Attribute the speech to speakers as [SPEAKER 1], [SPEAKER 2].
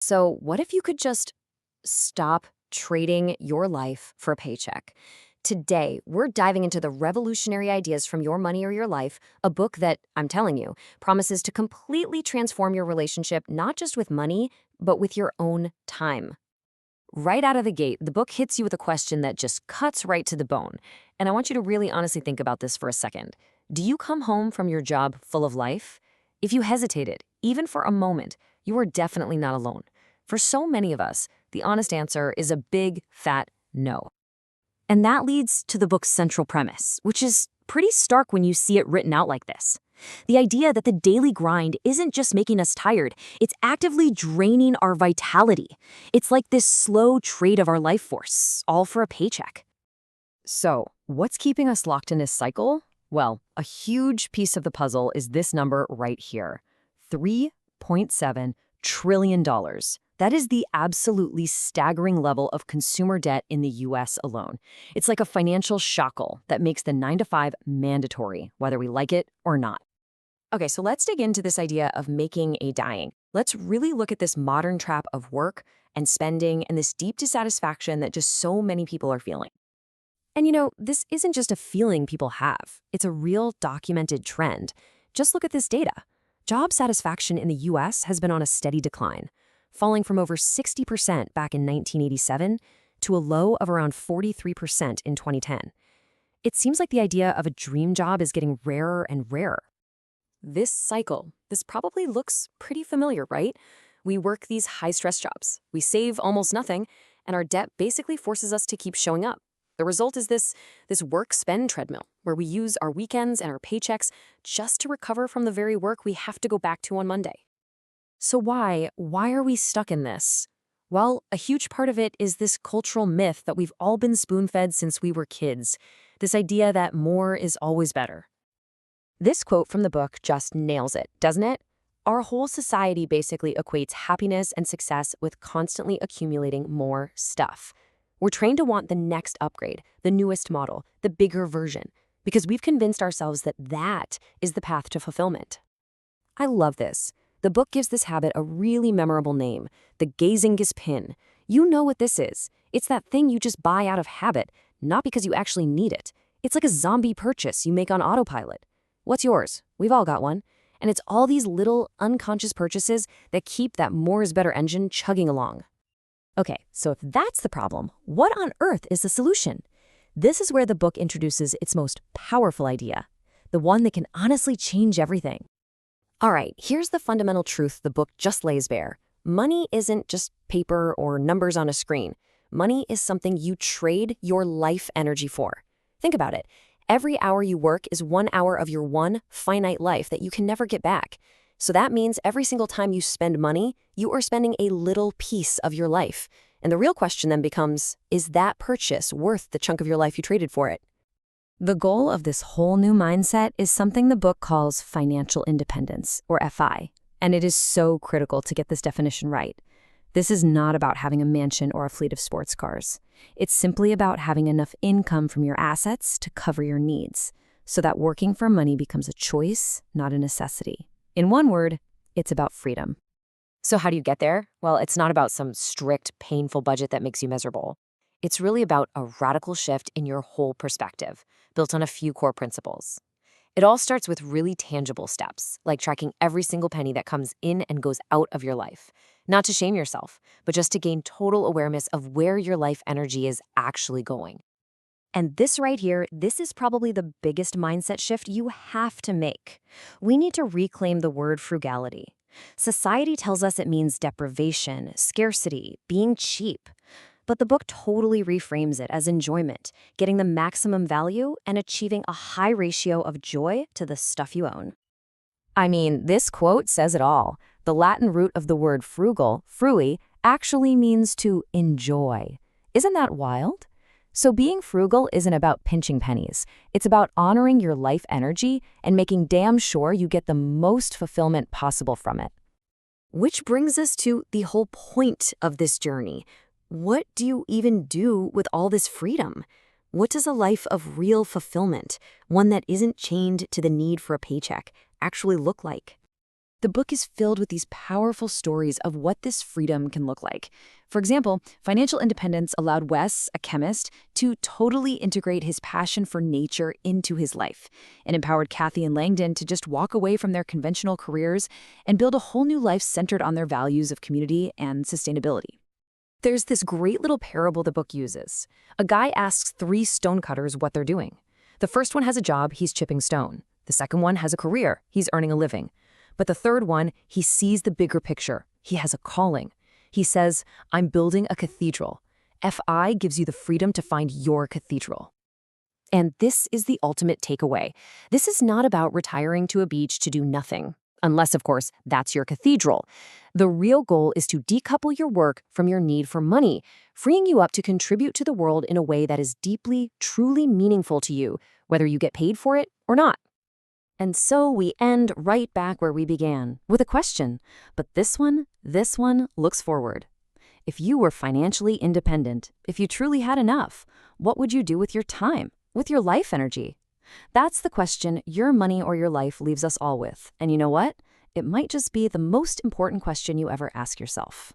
[SPEAKER 1] So, what if you could just stop trading your life for a paycheck? Today, we're diving into the revolutionary ideas from Your Money or Your Life, a book that, I'm telling you, promises to completely transform your relationship not just with money, but with your own time. Right out of the gate, the book hits you with a question that just cuts right to the bone. And I want you to really honestly think about this for a second. Do you come home from your job full of life? If you hesitated, even for a moment, you are definitely not alone. For so many of us, the honest answer is a big, fat no. And that leads to the book's central premise, which is pretty stark when you see it written out like this. The idea that the daily grind isn't just making us tired, it's actively draining our vitality. It's like this slow trade of our life force, all for a paycheck. So, what's keeping us locked in this cycle? Well, a huge piece of the puzzle is this number right here, $3.7 trillion. That is the absolutely staggering level of consumer debt in the US alone. It's like a financial shackle that makes the 9 to 5 mandatory, whether we like it or not. Okay, so let's dig into this idea of making a dying. Let's really look at this modern trap of work and spending and this deep dissatisfaction that just so many people are feeling. And this isn't just a feeling people have. It's a real documented trend. Just look at this data. Job satisfaction in the US has been on a steady decline, falling from over 60% back in 1987 to a low of around 43% in 2010. It seems like the idea of a dream job is getting rarer and rarer. This probably looks pretty familiar, right? We work these high-stress jobs, we save almost nothing, and our debt basically forces us to keep showing up. The result is this work-spend treadmill, where we use our weekends and our paychecks just to recover from the very work we have to go back to on Monday. So why are we stuck in this? Well, a huge part of it is this cultural myth that we've all been spoon-fed since we were kids, this idea that more is always better. This quote from the book just nails it, doesn't it? Our whole society basically equates happiness and success with constantly accumulating more stuff. We're trained to want the next upgrade, the newest model, the bigger version, because we've convinced ourselves that that is the path to fulfillment. I love this. The book gives this habit a really memorable name, the Gazingas pin. You know what this is. It's that thing you just buy out of habit, not because you actually need it. It's like a zombie purchase you make on autopilot. What's yours? We've all got one. And it's all these little unconscious purchases that keep that more is better engine chugging along. Okay, so if that's the problem, what on earth is the solution? This is where the book introduces its most powerful idea, the one that can honestly change everything. All right, here's the fundamental truth the book just lays bare. Money isn't just paper or numbers on a screen. Money is something you trade your life energy for. Think about it. Every hour you work is 1 hour of your one finite life that you can never get back. So that means every single time you spend money, you are spending a little piece of your life. And the real question then becomes, is that purchase worth the chunk of your life you traded for it? The goal of this whole new mindset is something the book calls financial independence, or FI. And it is so critical to get this definition right. This is not about having a mansion or a fleet of sports cars. It's simply about having enough income from your assets to cover your needs, so that working for money becomes a choice, not a necessity. In one word, it's about freedom. So how do you get there? Well, it's not about some strict, painful budget that makes you miserable. It's really about a radical shift in your whole perspective, built on a few core principles. It all starts with really tangible steps, like tracking every single penny that comes in and goes out of your life. Not to shame yourself, but just to gain total awareness of where your life energy is actually going. And this right here, this is probably the biggest mindset shift you have to make. We need to reclaim the word frugality. Society tells us it means deprivation, scarcity, being cheap. But the book totally reframes it as enjoyment, getting the maximum value and achieving a high ratio of joy to the stuff you own. I mean, this quote says it all. The Latin root of the word frugal, frui, actually means to enjoy. Isn't that wild? So being frugal isn't about pinching pennies. It's about honoring your life energy and making damn sure you get the most fulfillment possible from it. Which brings us to the whole point of this journey. What do you even do with all this freedom? What does a life of real fulfillment, one that isn't chained to the need for a paycheck, actually look like?
[SPEAKER 2] The book is filled with these powerful stories of what this freedom can look like. For example, financial independence allowed Wes, a chemist, to totally integrate his passion for nature into his life. It empowered Kathy and Langdon to just walk away from their conventional careers and build a whole new life centered on their values of community and sustainability.
[SPEAKER 1] There's this great little parable the book uses. A guy asks 3 stonecutters what they're doing. The first one has a job, he's chipping stone. The second one has a career, he's earning a living. But the third one, he sees the bigger picture. He has a calling. He says, I'm building a cathedral. FI gives you the freedom to find your cathedral. And this is the ultimate takeaway. This is not about retiring to a beach to do nothing. Unless, of course, that's your cathedral. The real goal is to decouple your work from your need for money, freeing you up to contribute to the world in a way that is deeply, truly meaningful to you, whether you get paid for it or not. And so we end right back where we began, with a question. But this one looks forward. If you were financially independent, if you truly had enough, what would you do with your time, with your life energy? That's the question your money or your life leaves us all with. And you know what? It might just be the most important question you ever ask yourself.